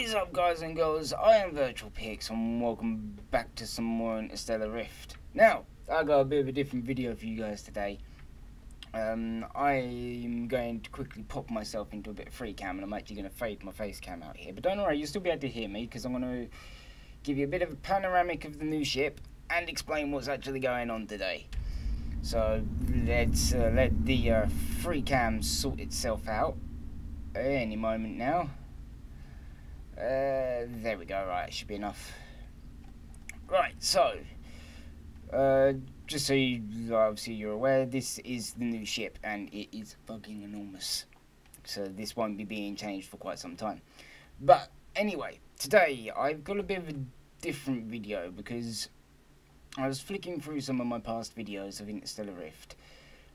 What is up, guys and girls? I am Virtual and welcome back to some more Interstellar Rift. Now, I got a bit of a different video for you guys today. I'm going to quickly pop myself into a bit of free cam, and I'm actually going to fade my face cam out here. But don't worry, you'll still be able to hear me, because I'm going to give you a bit of a panoramic of the new ship and explain what's actually going on today. So let's let the free cam sort itself out any moment now. There we go. Right, it should be enough. Right, so just so you obviously you're aware, this is the new ship and it is fucking enormous, so this won't be being changed for quite some time. But anyway, today I've got a bit of a different video because I was flicking through some of my past videos of Interstellar Rift,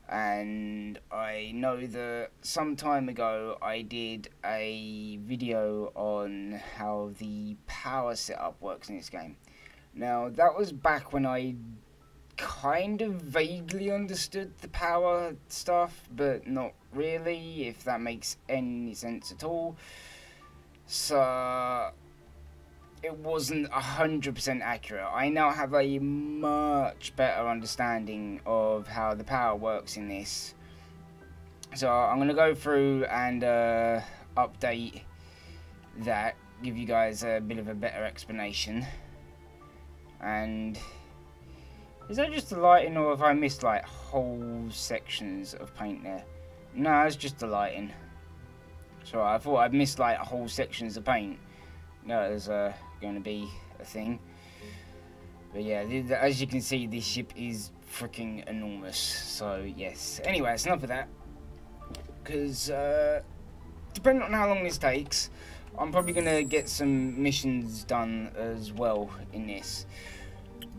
and I know that some time ago I did a video on how the power setup works in this game. Now, that was back when I kind of vaguely understood the power stuff, but not really, if that makes any sense at all. So it wasn't 100% accurate. I now have a much better understanding of how the power works in this. So I'm going to go through and update that, give you guys a bit of a better explanation. And is that just the lighting, or have I missed like whole sections of paint there? No, it's just the lighting. So I thought I'd missed like whole sections of paint. No, there's going to be a thing. But yeah, as you can see, this ship is freaking enormous. So yes. Anyway, it's enough of that. Because depending on how long this takes, I'm probably going to get some missions done as well in this.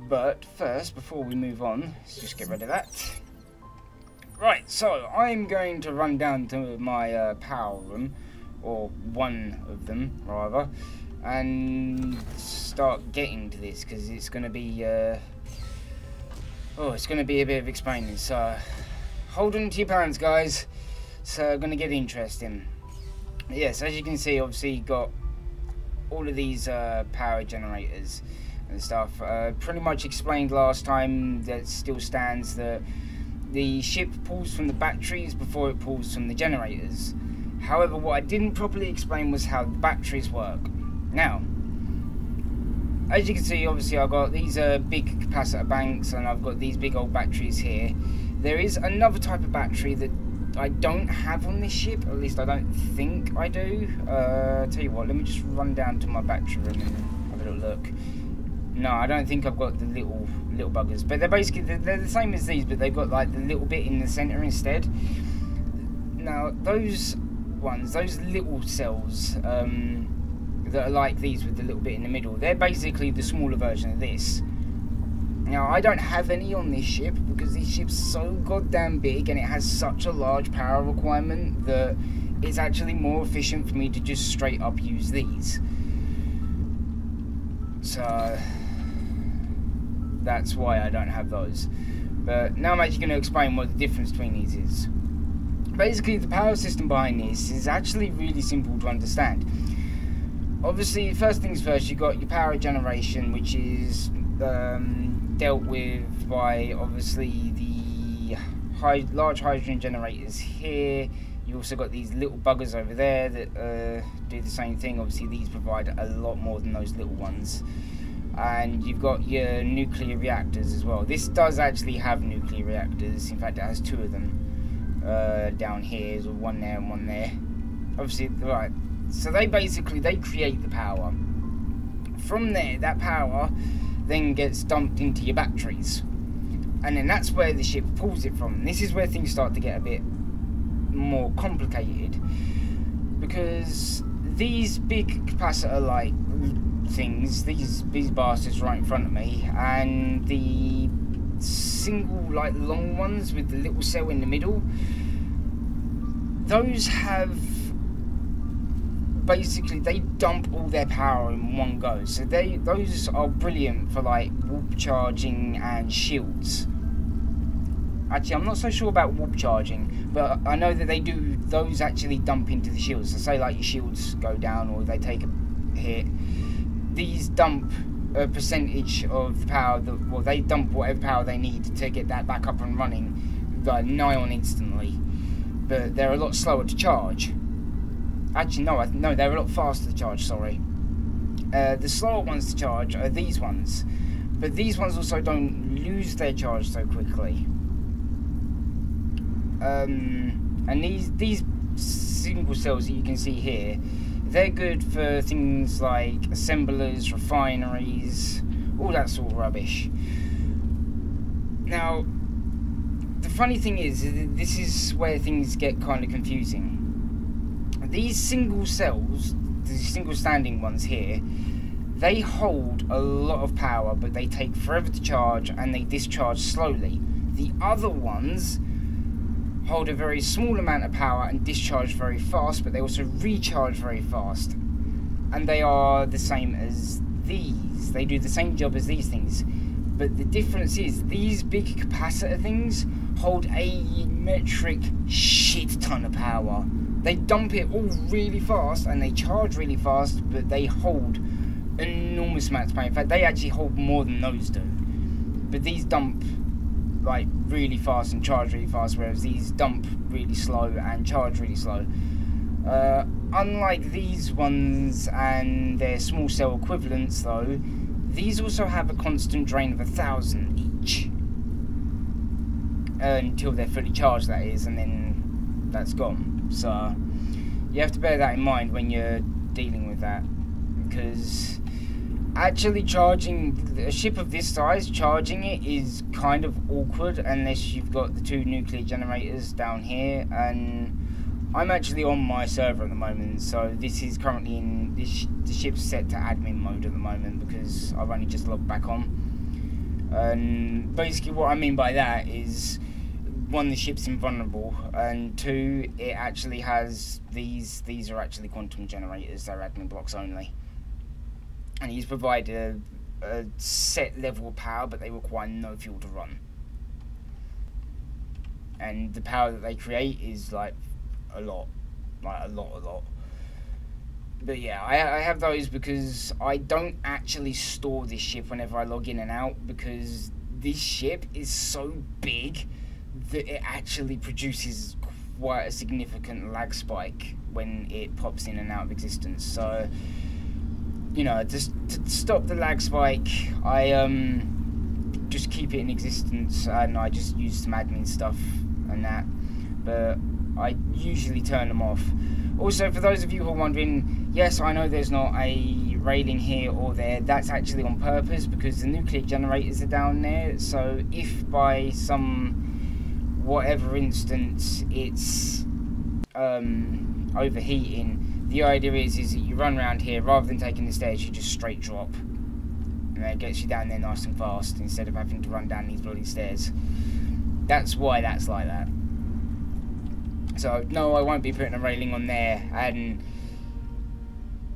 But first, before we move on, let's just get rid of that. Right, so I'm going to run down to my power room, or one of them rather, and start getting to this, because it's going to be it's going to be a bit of explaining. So hold on to your pants, guys. So going to get interesting. Yes, as you can see, obviously you've got all of these power generators and stuff. Pretty much explained last time. That still stands. That the ship pulls from the batteries before it pulls from the generators. However, what I didn't properly explain was how the batteries work. Now, as you can see, obviously I've got these big capacitor banks, and I've got these big old batteries here. There is another type of battery that I don't have on this ship, at least I don't think I do. Tell you what, let me just run down to my battery room and have a little look. No, I don't think I've got the little buggers, but they're the same as these, but they've got like the little bit in the center instead. Now, those ones, those little cells that are like these with the little bit in the middle, they're basically the smaller version of this. Now, I don't have any on this ship because this ship's so goddamn big and it has such a large power requirement that it's actually more efficient for me to just straight up use these. So that's why I don't have those. But now I'm actually going to explain what the difference between these is. Basically, the power system behind this is actually really simple to understand. Obviously, first things first, you've got your power generation, which is dealt with by obviously the large hydrogen generators here. You also got these little buggers over there that do the same thing. Obviously, these provide a lot more than those little ones. And you've got your nuclear reactors as well. This does actually have nuclear reactors. In fact, it has two of them down here. There's one there and one there. Obviously, right. So they create the power. From there, that power then gets dumped into your batteries. And then that's where the ship pulls it from. And this is where things start to get a bit more complicated, because these big capacitor-like things, these bastards right in front of me, and the single like long ones with the little cell in the middle, those have basically, they dump all their power in one go. So those are brilliant for like warp charging and shields. Actually, I'm not so sure about warp charging, but I know that those actually dump into the shields. So say like your shields go down, or they take a hit, these dump a percentage of the power that, well, they dump whatever power they need to get that back up and running, like nigh on instantly. But they're a lot slower to charge. Actually, no, they're a lot faster to charge. Sorry. The slower ones to charge are these ones, but these ones also don't lose their charge so quickly. And these single cells that you can see here, they're good for things like assemblers, refineries, all that sort of rubbish. Now, the funny thing is, this is where things get kind of confusing. These single cells, the single standing ones here, they hold a lot of power, but they take forever to charge and they discharge slowly. The other ones hold a very small amount of power and discharge very fast, but they also recharge very fast. And they are the same as these. They do the same job as these things. But the difference is, these big capacitor things hold a metric shit ton of power. They dump it all really fast and they charge really fast, but they hold enormous amounts of power. In fact, they actually hold more than those do. But these dump like really fast and charge really fast, whereas these dump really slow and charge really slow. Unlike these ones and their small cell equivalents though, these also have a constant drain of 1,000 each. Until they're fully charged, that is, and then that's gone. So you have to bear that in mind when you're dealing with that, because actually charging a ship of this size, charging it is kind of awkward unless you've got the 2 nuclear generators down here. And I'm actually on my server at the moment, so this is currently in the ship's set to admin mode at the moment because I've only just logged back on. And basically what I mean by that is, 1, the ship's invulnerable, and 2, it actually has these are actually quantum generators, they're admin blocks only. And he's provided a set level of power, but they require no fuel to run. And the power that they create is like a lot. But yeah, I have those because I don't actually store this ship whenever I log in and out, because this ship is so big that it actually produces quite a significant lag spike when it pops in and out of existence. So, you know, just to stop the lag spike, I just keep it in existence and I just use some admin stuff and that, but I usually turn them off. Also, for those of you who are wondering, yes, I know there's not a railing here or there. That's actually on purpose because the nuclear generators are down there. So if by some whatever instance it's overheating, the idea is that you run around here, rather than taking the stairs, you just straight drop. And it gets you down there nice and fast instead of having to run down these bloody stairs. That's why that's like that. So, no, I won't be putting a railing on there, and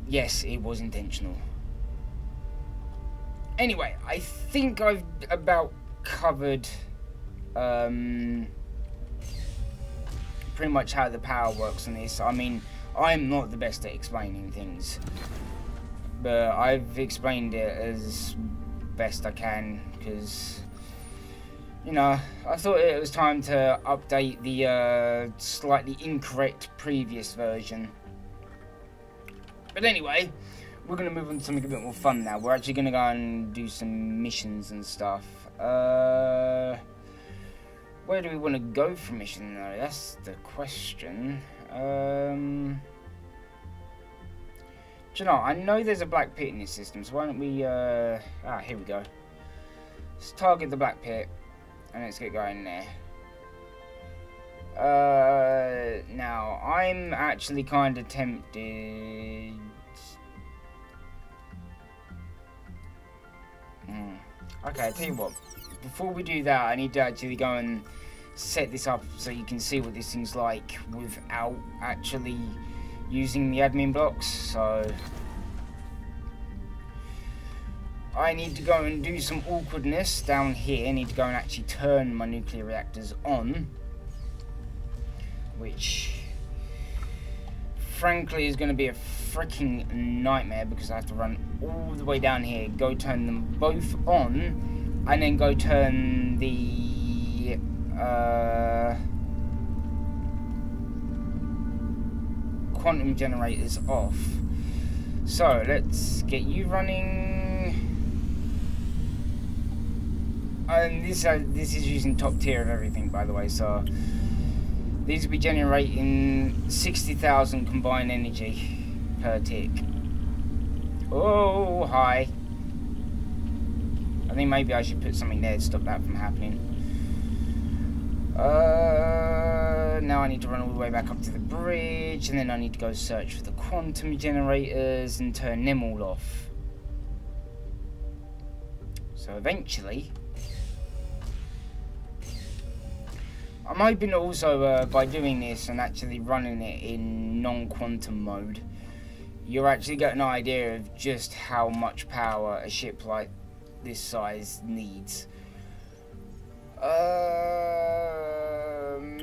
yes, it was intentional. Anyway, I think I've about covered pretty much how the power works on this. I mean, I'm not the best at explaining things, but I've explained it as best I can, because, you know, I thought it was time to update the slightly incorrect previous version. But anyway, we're going to move on to something a bit more fun now. We're actually going to go and do some missions and stuff. Where do we want to go for mission though? That's the question. Do you know, I know there's a black pit in this system, so why don't we, here we go. Let's target the black pit, and let's get going there. Now, I'm actually kind of tempted... Okay, I'll tell you what. Before we do that, I need to actually go and set this up so you can see what this thing's like without actually using the admin blocks. So I need to go and do some awkwardness down here. I need to go and actually turn my nuclear reactors on, which frankly is going to be a freaking nightmare because I have to run all the way down here, go turn them both on, and then go turn the quantum generators off. So let's get you running, and this is using top tier of everything, by the way. So these will be generating 60,000 combined energy per tick. Oh, hi. I think maybe I should put something there to stop that from happening. Now I need to run all the way back up to the bridge, and then I need to go search for the quantum generators and turn them all off. So eventually, I'm hoping also by doing this and actually running it in non-quantum mode, you'll actually get an idea of just how much power a ship like this size needs.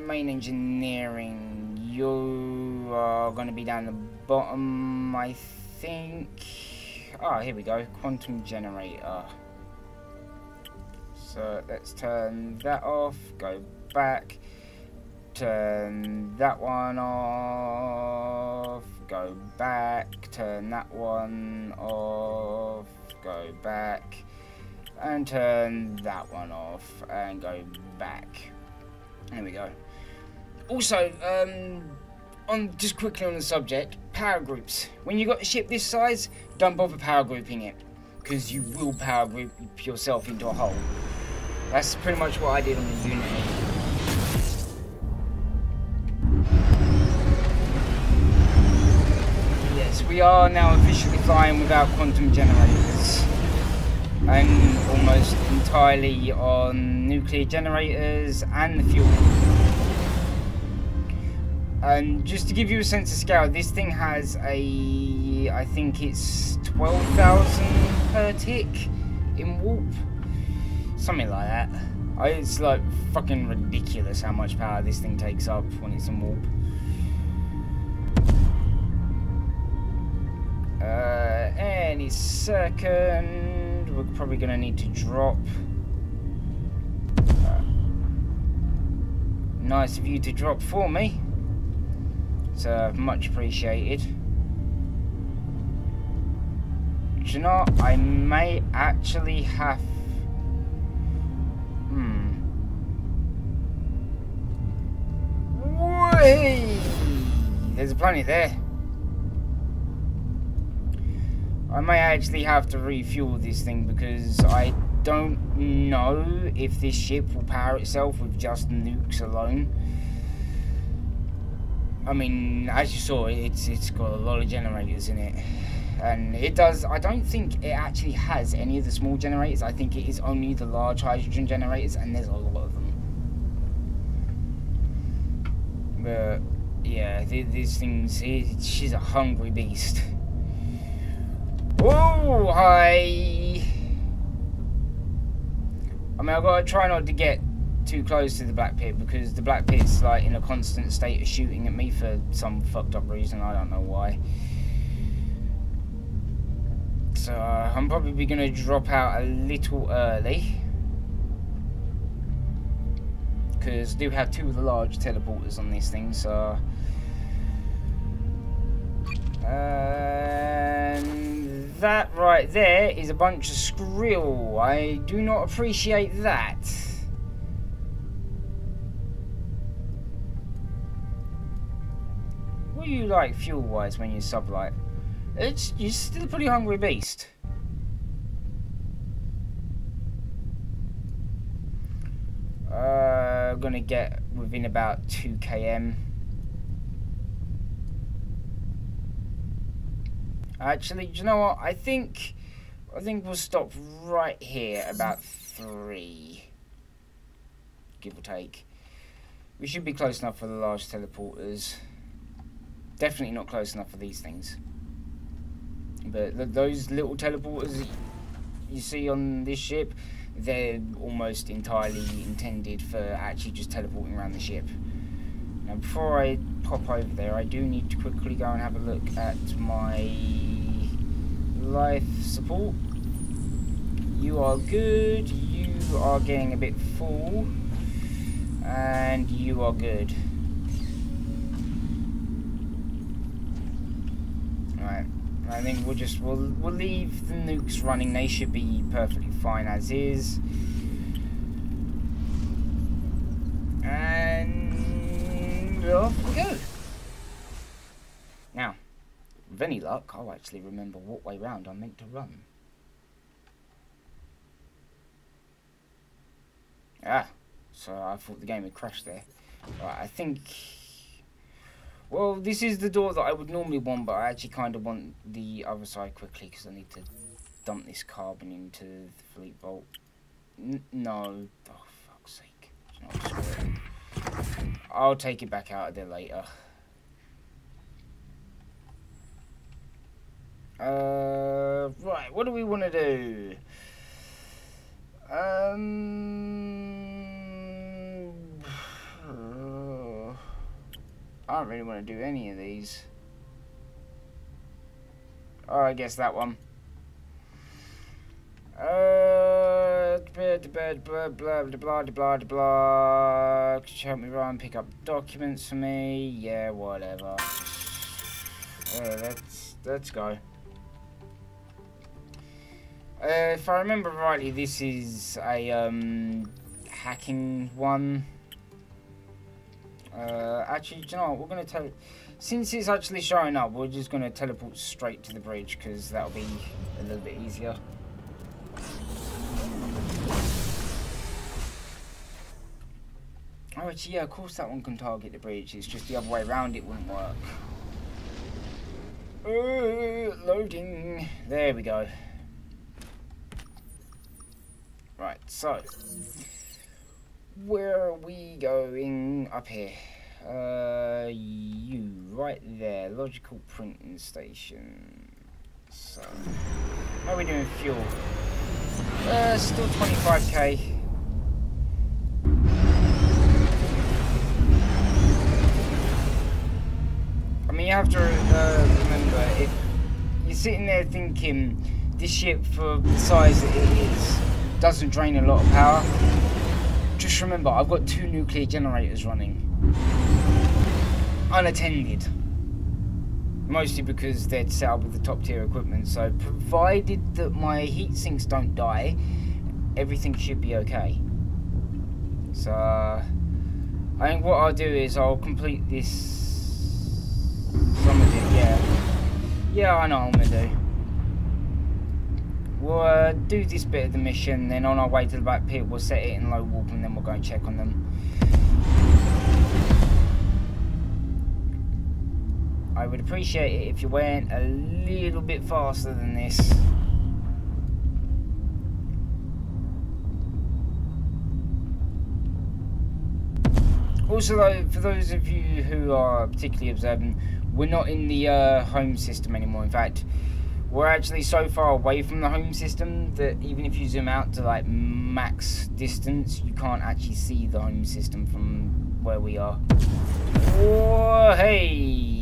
Main engineering, you are going to be down the bottom, I think. Oh, here we go, quantum generator. So let's turn that off, go back, turn that one off, go back, turn that one off, go back, and turn that one off, and go back. There we go. Also, just quickly on the subject, power groups. When you got a ship this size, don't bother power grouping it, because you will power group yourself into a hole. That's pretty much what I did on the unit. Yes, we are now officially flying without quantum generators, and almost entirely on nuclear generators and the fuel. And just to give you a sense of scale, this thing has a, I think it's 12,000 per tick in warp, something like that. It's like fucking ridiculous how much power this thing takes up when it's in warp. Any second, we're probably going to need to drop. Nice of you to drop for me. It's much appreciated. Do you know, I may actually have... Whee! There's a planet there. I may actually have to refuel this thing because I don't know if this ship will power itself with just nukes alone. I mean, as you saw, it's got a lot of generators in it, and it does. I don't think it actually has any of the small generators. I think it is only the large hydrogen generators, and there's a lot of them. But yeah, this thing's she's a hungry beast. Oh, hi! I mean, I've got to try not to get too close to the black pit because the black pit's like in a constant state of shooting at me for some fucked up reason. I don't know why. So I'm probably going to drop out a little early because I do have two of the large teleporters on this thing. So and that right there is a bunch of skrill. I do not appreciate that. What do you like fuel-wise when you sublight? You're still a pretty hungry beast. Gonna get within about 2 km. Actually, do you know what? I think we'll stop right here, about 3, give or take. We should be close enough for the large teleporters. Definitely not close enough for these things. But those little teleporters you see on this ship, they're almost entirely intended for actually just teleporting around the ship. Now, before I pop over there, I do need to quickly go and have a look at my life support. You are good, you are getting a bit full, and you are good. Right, I think we'll leave the nukes running. They should be perfectly fine as is. And off we go. Now, with any luck, I'll actually remember what way round I'm meant to run. Ah, so I thought the game had crashed there. Right, I think... Well, this is the door that I would normally want, but I actually kind of want the other side quickly because I need to dump this carbon into the fleet vault. No. Oh, fuck's sake. You know, I'll take it back out of there later. Right, what do we want to do? I don't really want to do any of these. Oh, I guess that one. Blah blah blah blah blah blah. Could you help me run? Pick up documents for me. Yeah, whatever. Let's go. If I remember rightly, this is a hacking one. Actually, do you know what? We're gonna since it's actually showing up, we're just gonna teleport straight to the bridge because that'll be a little bit easier. Oh, actually, yeah, of course that one can target the bridge. It's just the other way around, it wouldn't work. Loading. There we go. Right, so where are we going? Up here. You right there. Logical printing station. So how are we doing fuel? Still 25k. I mean, you have to remember, if you're sitting there thinking this ship, for the size that it is, doesn't drain a lot of power, just remember I've got 2 nuclear generators running unattended, mostly because they're set up with the top tier equipment, so provided that my heat sinks don't die, everything should be okay. So I think what I'll do is I'll complete this. Some of it, yeah, I know what I'm gonna do. We'll do this bit of the mission, then on our way to the back pit we'll set it in low warp and then we'll go and check on them. I would appreciate it if you went a little bit faster than this. Also though, for those of you who are particularly observant, we're not in the home system anymore. In fact, we're actually so far away from the home system that even if you zoom out to like max distance, you can't actually see the home system from where we are. Oh, hey!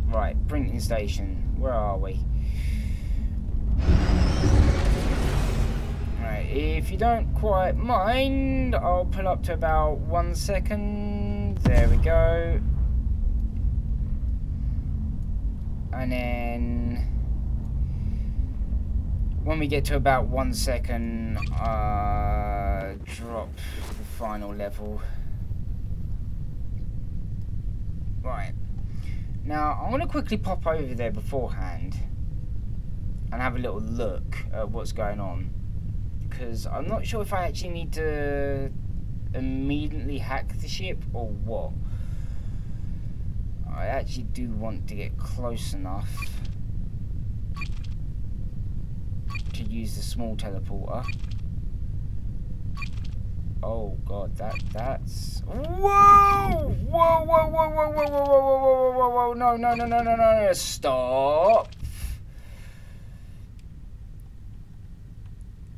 Right, printing station. Where are we? Right, if you don't quite mind, I'll pull up to about 1 second. There we go. And then when we get to about 1 second, drop the final level. Right. Now, I'm going to quickly pop over there beforehand and have a little look at what's going on. Because I'm not sure if I actually need to immediately hack the ship or what. I actually do want to get close enough to use the small teleporter. Oh god, that's... Whoa! Whoa, whoa, whoa, whoa, whoa, whoa, whoa, whoa, whoa, whoa, no, no, no, no, no, no, stop!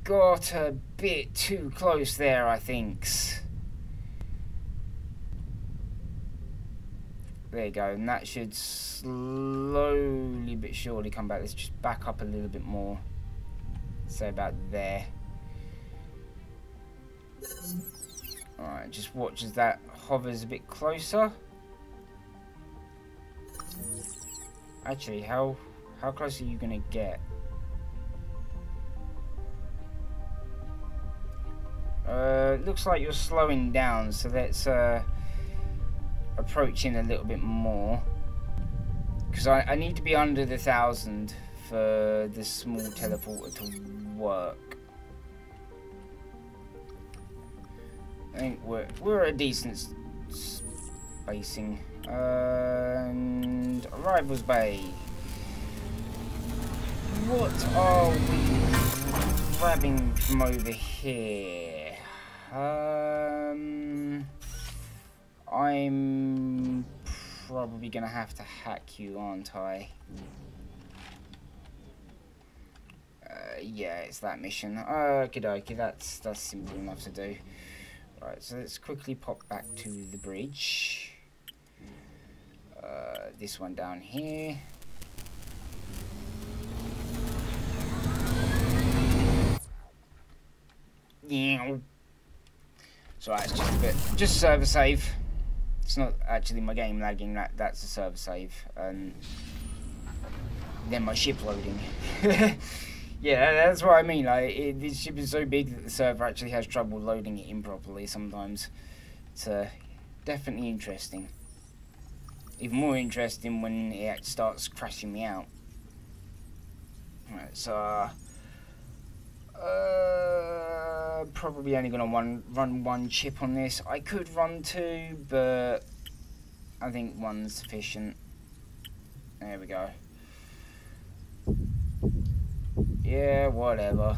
Got a bit too close there, I think. There you go, and that should slowly but surely come back. Let's just back up a little bit more. So about there. Alright, just watch as that hovers a bit closer. Actually, how close are you gonna get? Looks like you're slowing down, so let's approach in a little bit more. Because I need to be under the 1,000 for the small teleporter to work. I think we're at a decent spacing. And Arrivals Bay. What are we grabbing from over here? I'm probably gonna have to hack you, aren't I? Yeah, it's that mission. Okie dokie, that's simple enough to do. Right, so let's quickly pop back to the bridge. This one down here. Yeah. So it's just a bit, just server save. It's not actually my game lagging. That's a server save, and then my ship loading. Yeah, that's what I mean. Like, this ship is so big that the server actually has trouble loading it in properly sometimes. It's definitely interesting. Even more interesting when it starts crashing me out. Right, so probably only gonna run one chip on this. I could run two, but I think one's sufficient. There we go. Yeah, whatever.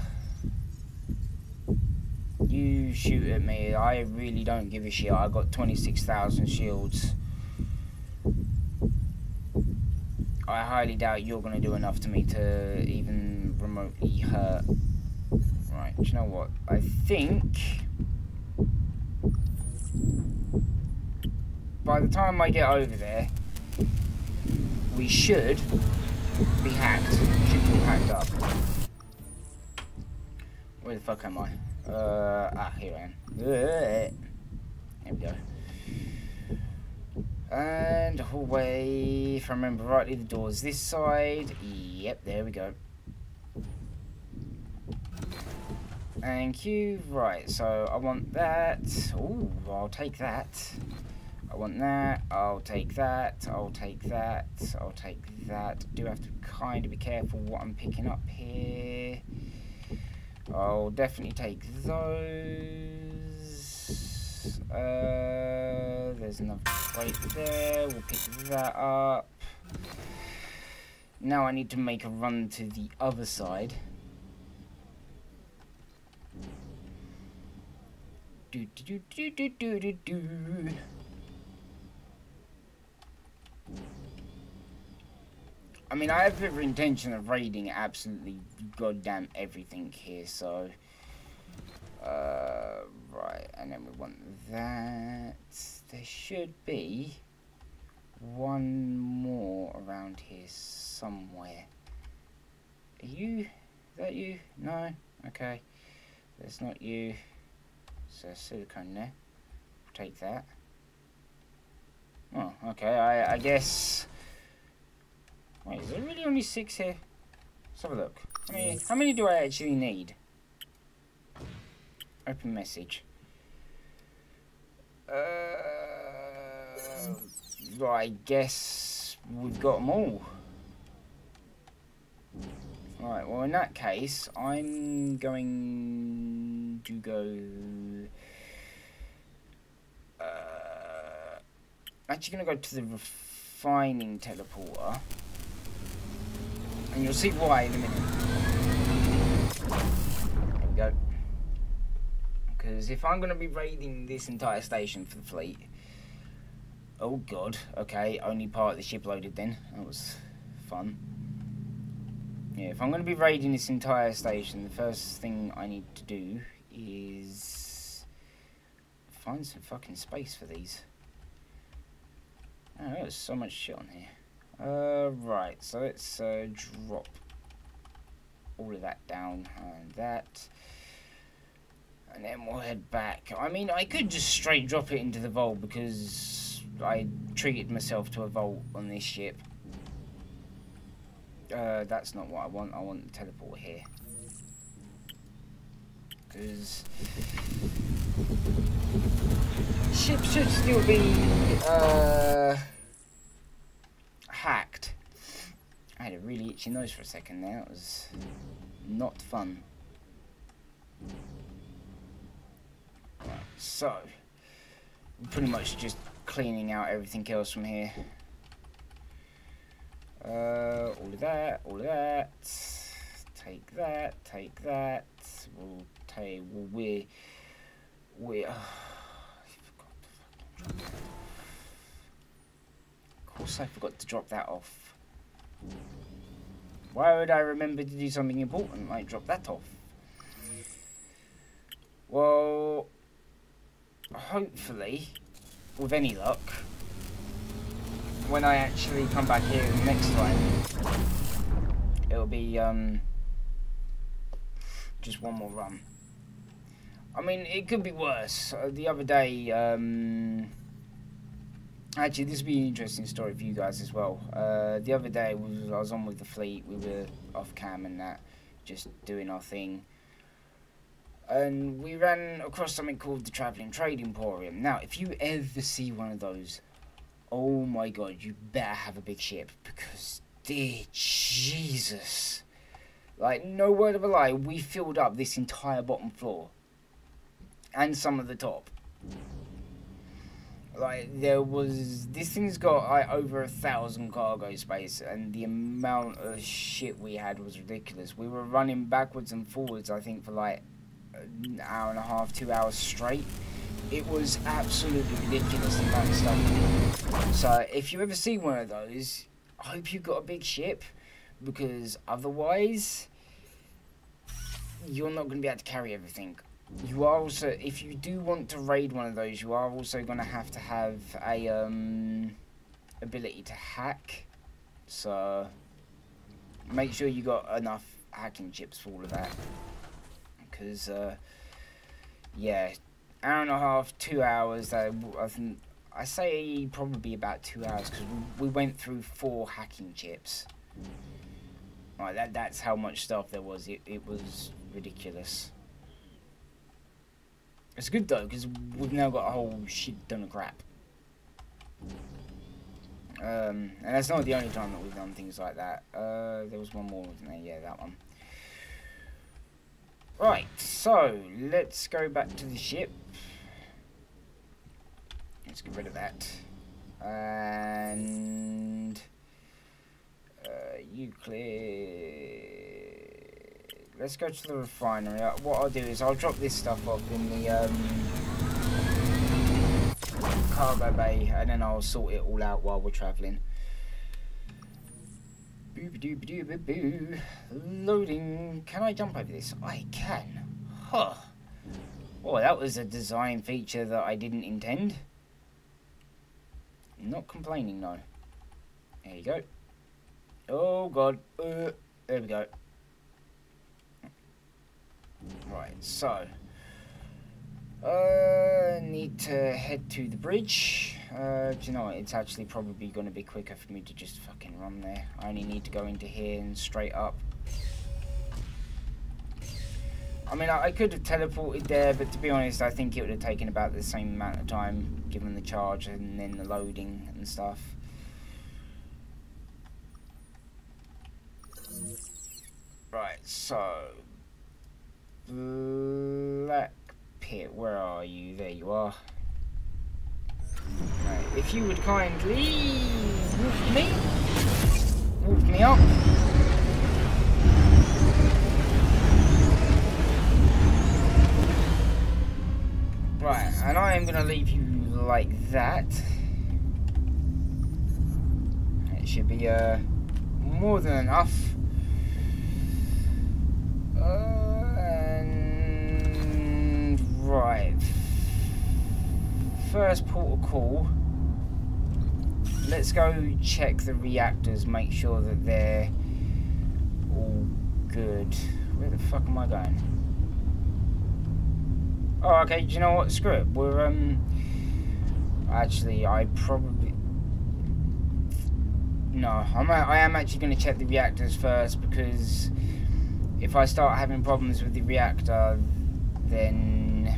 You shoot at me. I really don't give a shit. I got 26,000 shields. I highly doubt you're going to do enough to me to even remotely hurt. Right, do you know what? I think by the time I get over there, we should be hacked. Should be hacked up. Where the fuck am I? Here I am. There we go. And the hallway, if I remember rightly, the door's this side. Yep, there we go. Thank you. Right, so I want that. Ooh, I'll take that. I want that. I'll take that. I'll take that. I'll take that. Do have to kind of be careful what I'm picking up here. I'll definitely take those. There's another crate there. We'll pick that up. Now I need to make a run to the other side. Do do do do do do do. I mean, I have every intention of raiding absolutely goddamn everything here, so right, and then we want that. There should be one more around here somewhere. Are you? Is that you? No? Okay. That's not you. So silicone there. Take that. Oh, okay. I guess. Wait, is there really only 6 here? Let's have a look. How many do I actually need? Open message. I guess we've got them all. Right, well in that case, I'm going to go... actually going to go to the refining teleporter. And you'll see why in a minute. There we go. Because if I'm going to be raiding this entire station for the fleet... Oh god, okay, only part of the ship loaded then. That was fun. Yeah, if I'm going to be raiding this entire station, the first thing I need to do is... find some fucking space for these. Oh, there's so much shit on here. Right, so let's drop all of that down and that. And then we'll head back. I mean, I could just straight drop it into the vault because I treated myself to a vault on this ship. That's not what I want. I want the teleporter here. Because ship should still be hacked. I had a really itchy nose for a second there. It was not fun. Right, so we're pretty much just cleaning out everything else from here. All of that, all of that. Take that, take that. We'll take. Well, we're. Of course, I forgot to drop that off. Why would I remember to do something important like drop that off? Well, hopefully, with any luck, when I actually come back here next time, it'll be just one more run. I mean, it could be worse. The other day, actually, this would be an interesting story for you guys as well. The other day, I was on with the fleet. We were off cam and that, just doing our thing. And we ran across something called the Travelling Trade Emporium. Now, if you ever see one of those, oh my god, you better have a big ship. Because, dear Jesus. Like, no word of a lie, we filled up this entire bottom floor. And some of the top. Like, this thing's got like over 1,000 cargo space, and the amount of shit we had was ridiculous. We were running backwards and forwards, I think, for like an hour and a half, 2 hours straight. It was absolutely ridiculous, the amount of stuff. So, if you ever see one of those, I hope you've got a big ship, because otherwise, you're not going to be able to carry everything. You are also, if you do want to raid one of those, you are also going to have a ability to hack. So make sure you got enough hacking chips for all of that. Because yeah, hour and a half, 2 hours. I think I say probably about 2 hours because we went through 4 hacking chips. Right, that's how much stuff there was. It was ridiculous. It's good though, because we've now got a whole shit ton of crap. And that's not the only time that we've done things like that. There was one more, wasn't there? Yeah, that one. Right, so let's go back to the ship. Let's get rid of that. And Euclid. Let's go to the refinery. What I'll do is I'll drop this stuff off in the cargo bay, and then I'll sort it all out while we're travelling. Boo-ba-doo-ba-doo-ba-boo. Loading. Can I jump over this? I can. Huh. Oh, that was a design feature that I didn't intend. Not complaining, though. There you go. Oh, God. There we go. Right, so need to head to the bridge. Do you know what? It's actually probably going to be quicker for me to just fucking run there. I only need to go into here and straight up. I mean, I could have teleported there, but to be honest, I think it would have taken about the same amount of time, given the charge and then the loading and stuff. Right, so Black Pit, where are you? There you are. Right, if you would kindly walk me up. Right, and I am going to leave you like that. It should be more than enough. And right, first port of call. let's go check the reactors, make sure that they're all good. Where the fuck am I going? Oh, okay, do you know what? Screw it. We're, actually, I probably... No, I am actually going to check the reactors first, because if I start having problems with the reactor, then...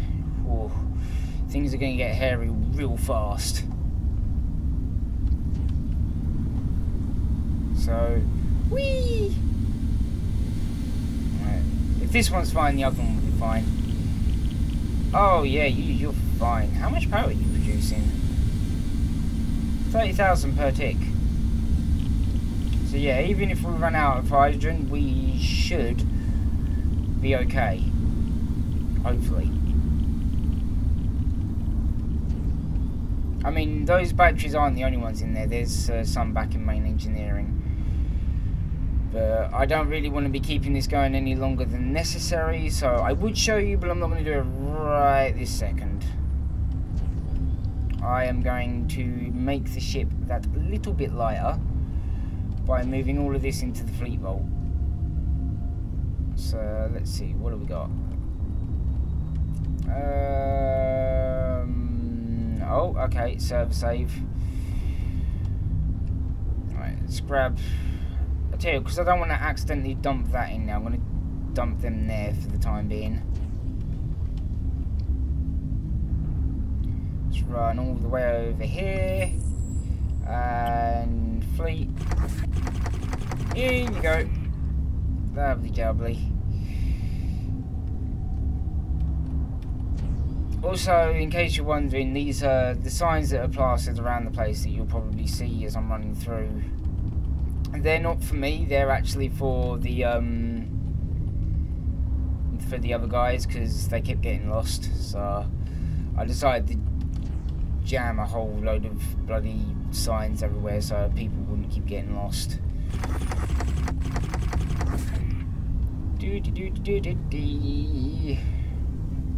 Oh, things are going to get hairy real fast. So, whee! Right. If this one's fine, the other one will be fine. Oh yeah, you're fine. How much power are you producing? 30,000 per tick. So yeah, even if we run out of hydrogen, we should be okay. Hopefully. I mean, those batteries aren't the only ones in there. There's some back in main engineering. But I don't really want to be keeping this going any longer than necessary, so I would show you, but I'm not going to do it right this second. I am going to make the ship that little bit lighter by moving all of this into the fleet vault. So let's see, what have we got? Oh, okay, server save. Alright, let's grab... I tell you, because I don't want to accidentally dump that in now, I'm going to dump them there for the time being. Let's run all the way over here. And fleet. Here you go. Lovely jubbly. Also, in case you're wondering, these are the signs that are plastered around the place that you'll probably see as I'm running through. They're not for me, they're actually for the other guys, because they kept getting lost. So I decided to jam a whole load of bloody signs everywhere so people wouldn't keep getting lost.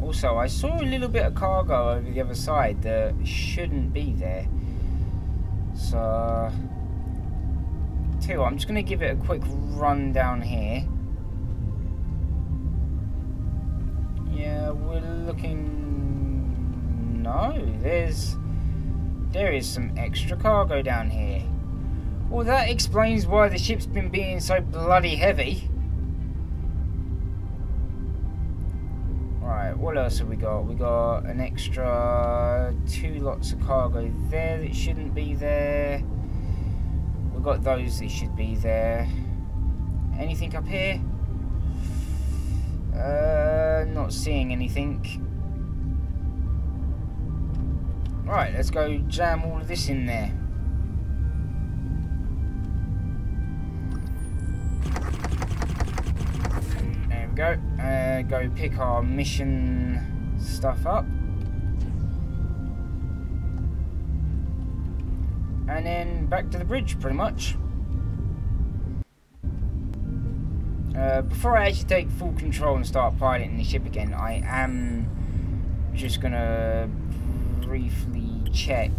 Also, I saw a little bit of cargo over the other side that shouldn't be there. So, tell you what, I'm just going to give it a quick run down here. Yeah, we're looking... No, there is some extra cargo down here. Well, that explains why the ship's been being so bloody heavy. Right, what else have we got? We got an extra 2 lots of cargo there that shouldn't be there. We've got those that should be there. Anything up here? Not seeing anything. Right, let's go jam all of this in there. There we go. Go pick our mission stuff up. And then back to the bridge, pretty much. Before I actually take full control and start piloting the ship again, I am just gonna briefly check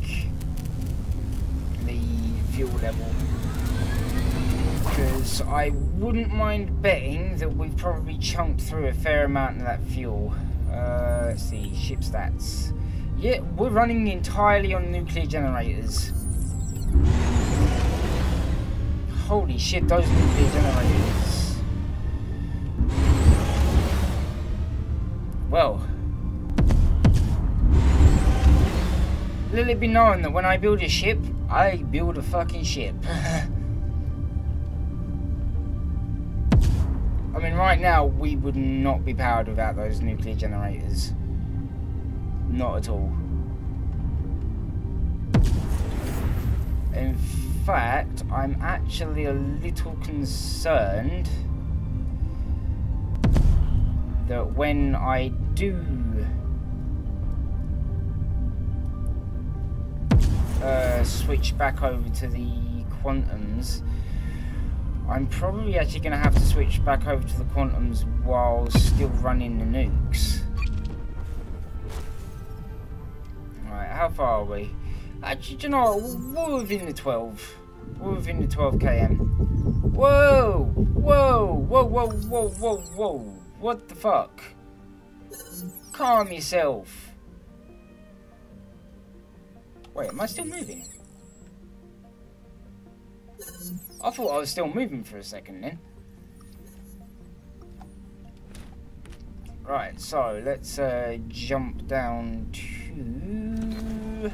the fuel level, because I wouldn't mind betting that we've probably chunked through a fair amount of that fuel. Let's see, ship stats. Yeah, we're running entirely on nuclear generators. Holy shit, those nuclear generators. Well, let it be known that when I build a ship, I build a fucking ship. I mean, right now, we would not be powered without those nuclear generators. Not at all. In fact, I'm actually a little concerned that when I do switch back over to the quantums, I'm probably actually going to have to switch back over to the quantums while still running the nukes. Alright, how far are we? Actually, do you know what? We're within the 12. We're within the 12 km. Whoa! Whoa! Whoa! Whoa! Whoa! Whoa! Whoa! What the fuck? Calm yourself. Wait, am I still moving? I thought I was still moving for a second then. Right, so let's jump down to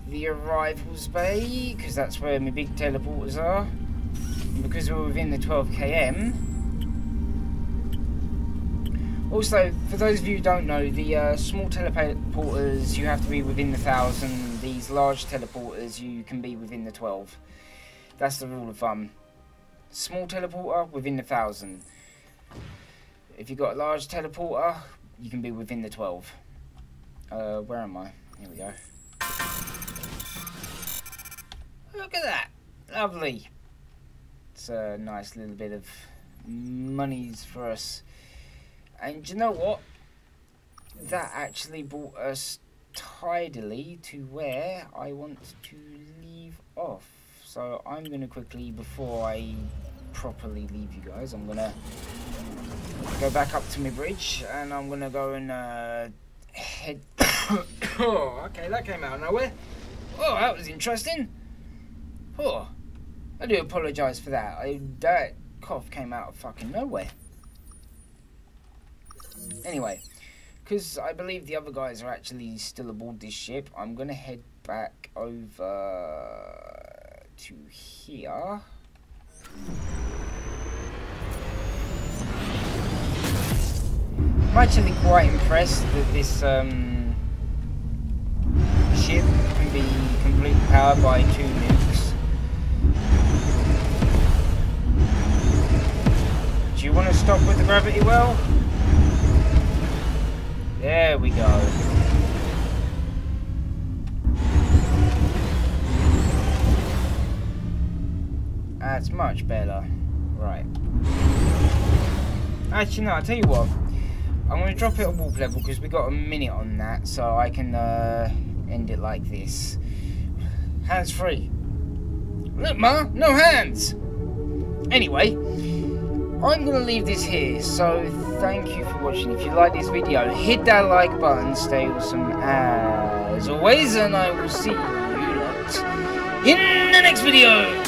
the arrivals bay, because that's where my big teleporters are. And because we're within the 12 km. Also, for those of you who don't know, the small teleporters you have to be within the 1,000. These large teleporters you can be within the 12. That's the rule of thumb. Small teleporter within the 1,000. If you've got a large teleporter, you can be within the 12. Where am I? Here we go. Look at that! Lovely. It's a nice little bit of monies for us. And you know what? That actually brought us tidily to where I want to leave off. So I'm going to quickly, before I properly leave you guys, I'm going to go back up to my bridge and I'm going to go and head... Oh, okay, that came out of nowhere. Oh, that was interesting. Oh, I do apologise for that. That cough came out of fucking nowhere. Anyway, because I believe the other guys are actually still aboard this ship, I'm going to head back over to here. I'm actually quite impressed that this ship can be completely powered by 2 nukes. Do you want to stop with the gravity well? There we go. That's much better. Right. Actually, no, I'll tell you what. I'm going to drop it at warp level because we got a minute on that, so I can end it like this. Hands free. Look, Ma, no hands! Anyway, I'm going to leave this here, so thank you for watching. If you like this video, hit that like button, stay awesome as always, and I will see you lot in the next video.